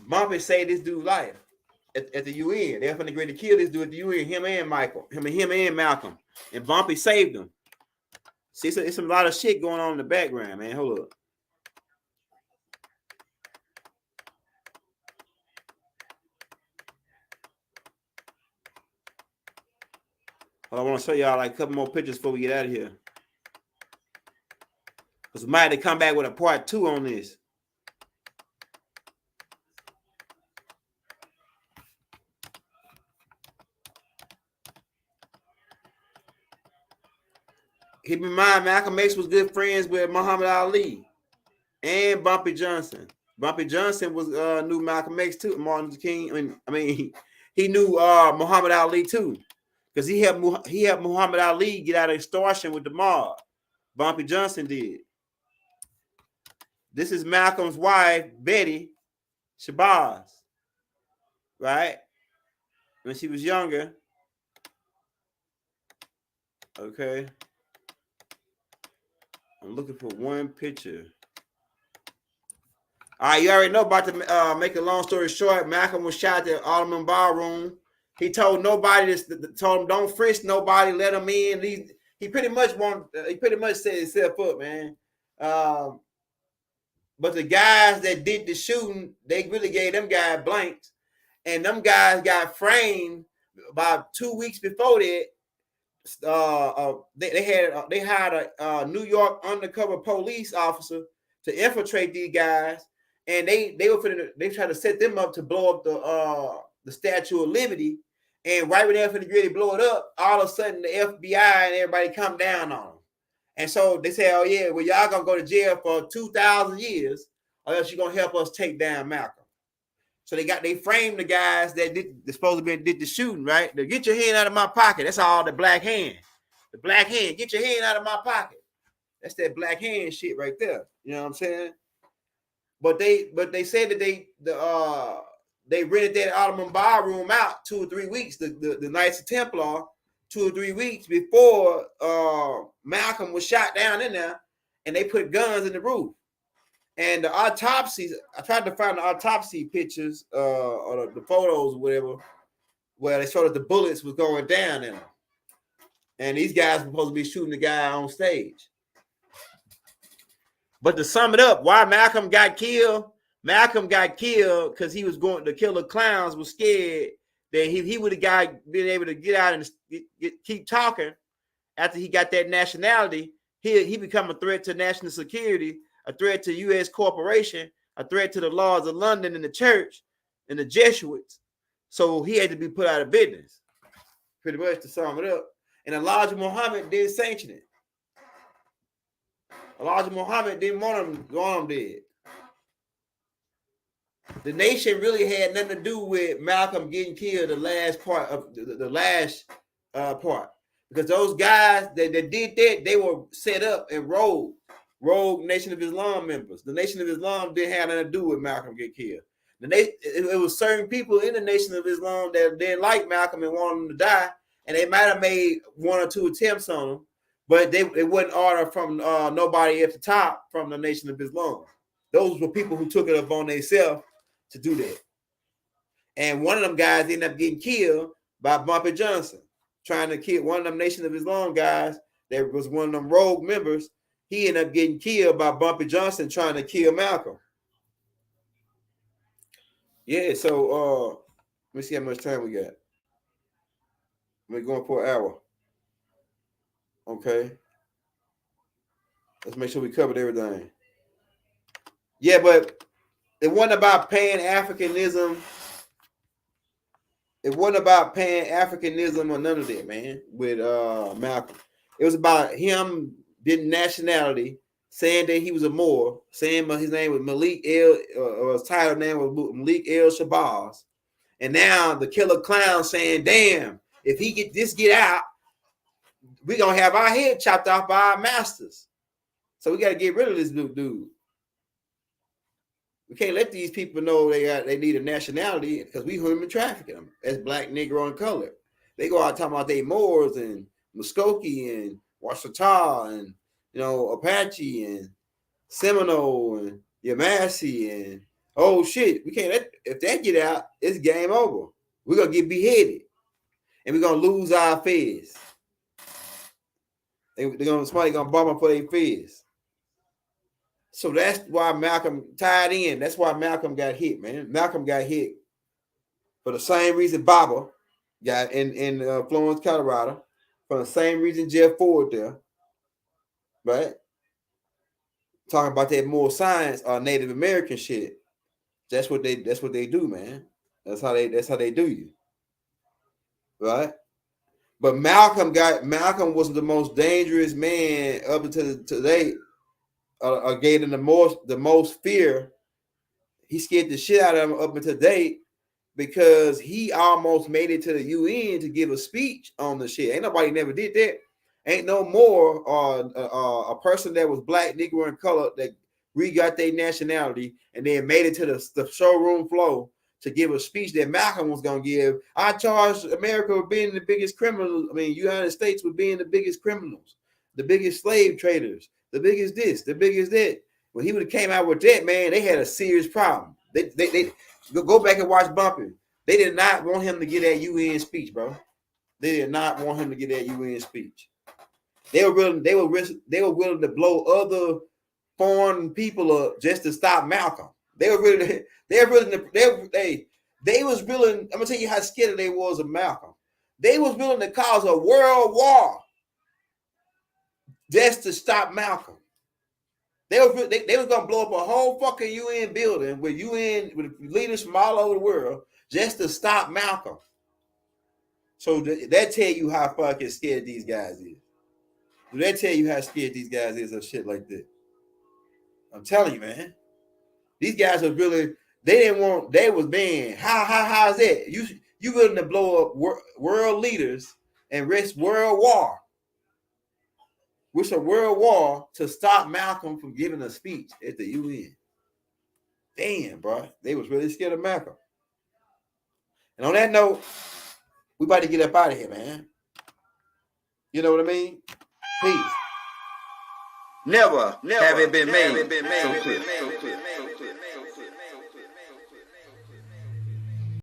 Bumpy saved this dude life at the UN. They're going to kill this dude at the UN, him and Malcolm. And Bumpy saved him. See, it's a lot of shit going on in the background, man. Hold up. I want to show y'all like a couple more pictures before we get out of here. Because we might have to come back with a part 2 on this. Keep in mind, Malcolm X was good friends with Muhammad Ali and Bumpy Johnson. Bumpy Johnson was knew Malcolm X too, Martin Luther King. I mean, he knew Muhammad Ali too. Because he helped Muhammad Ali get out of extortion with the mob. Bumpy Johnson did. This is Malcolm's wife, Betty Shabazz, right? When she was younger. Okay. I'm looking for one picture. All right, you already know about the make a long story short. Malcolm was shot at the Ottoman Ballroom. He told nobody this. Told him don't frisk nobody, let him in. He pretty much set himself up, man. But the guys that did the shooting, they really gave them guys blanks, and them guys got framed about 2 weeks before that. They hired a New York undercover police officer to infiltrate these guys, and they tried to set them up to blow up the Statue of Liberty. And right when they're finna really blow it up, all of a sudden the FBI and everybody come down on them. And so they say, "Oh yeah, well y'all gonna go to jail for 2,000 years, or else you're gonna help us take down Malcolm." So they framed the guys that did the shooting, right? They get your hand out of my pocket. That's all the black hand. The black hand. Get your hand out of my pocket. That's that black hand shit right there. You know what I'm saying? But they said that they rented that Ottoman Ballroom out 2 or 3 weeks. The Knights of Templar 2 or 3 weeks before Malcolm was shot down in there, and they put guns in the roof. And the autopsies, I tried to find the autopsy pictures or the photos or whatever, where they showed that the bullets was going down in them. And these guys were supposed to be shooting the guy on stage. But to sum it up, why Malcolm got killed because he was going to kill the clowns, was scared that he would have been able to get out and keep talking after he got that nationality. He become a threat to national security, a threat to U.S. corporation, a threat to the laws of London and the church and the Jesuits. So he had to be put out of business, pretty much, to sum it up. And Elijah Muhammad didn't sanction it. Elijah Muhammad didn't want him dead. The nation really had nothing to do with Malcolm getting killed, the last part of the last part. Because those guys that did that, they were set up and rogue Nation of Islam members. The Nation of Islam didn't have nothing to do with Malcolm get killed. It was certain people in the Nation of Islam that didn't like Malcolm and wanted him to die, and they might have made 1 or 2 attempts on him, but it wasn't order from nobody at the top from the Nation of Islam. Those were people who took it upon themselves to do that. And one of them guys ended up getting killed by Bumpy Johnson, trying to kill one of them Nation of Islam guys that was one of them rogue members. He ended up getting killed by Bumpy Johnson trying to kill Malcolm. Yeah, so let me see how much time we got. We're going for an hour. Okay. Let's make sure we covered everything. Yeah, but it wasn't about Pan-Africanism. It wasn't about Pan-Africanism or none of that, man, with Malcolm. It was about him getting nationality, saying that he was a Moor, saying his name was Malik or his title name was Malik El Shabazz. And now the killer clown saying, damn, if he get out, we're going to have our head chopped off by our masters. So we got to get rid of this dude. We can't let these people know they need a nationality because we human trafficking them as black, Negro, and colored. They go out talking about they Moors and Muskogee and Washita and Apache and Seminole and Yamasee and oh shit, we can't let if that get out, it's game over. We're gonna get beheaded and we're gonna lose our feds. Somebody gonna bomb them for their feds. So that's why Malcolm tied in. That's why Malcolm got hit, man. Malcolm got hit for the same reason Baba got in Florence, Colorado, for the same reason Jeff Ford there, right? Talking about that more science or Native American shit. That's what they do, man. That's how they do you, right? But Malcolm was the most dangerous man up until today. Gave him the most fear. He scared the shit out of him up until today because he almost made it to the UN to give a speech on the shit. Ain't nobody never did that. Ain't no more a person that was black, Negro, and color that re-got their nationality, and then made it to the showroom floor to give a speech that Malcolm was going to give. I charged America with being the biggest criminals. I mean, United States with being the biggest criminals, the biggest slave traders, the biggest this, the biggest that. When he would have came out with that, man, they had a serious problem. They go back and watch Bumping. They did not want him to get that UN speech, bro. They did not want him to get that UN speech. They were willing to blow other foreign people up just to stop Malcolm. They was willing. I'm gonna tell you how scared they was of Malcolm. They was willing to cause a world war just to stop Malcolm. They was gonna blow up a whole fucking UN building with leaders from all over the world just to stop Malcolm. So that tell you how fucking scared these guys is. That tell you how scared these guys is of shit like that. I'm telling you, man. These guys are really. They was being how is that? You willing to blow up world leaders and risk world war? Wish a world war to stop Malcolm from giving a speech at the UN. Damn, bro. They was really scared of Malcolm. And on that note, we about to get up out of here, man. You know what I mean? Peace. Never have it been made so clear.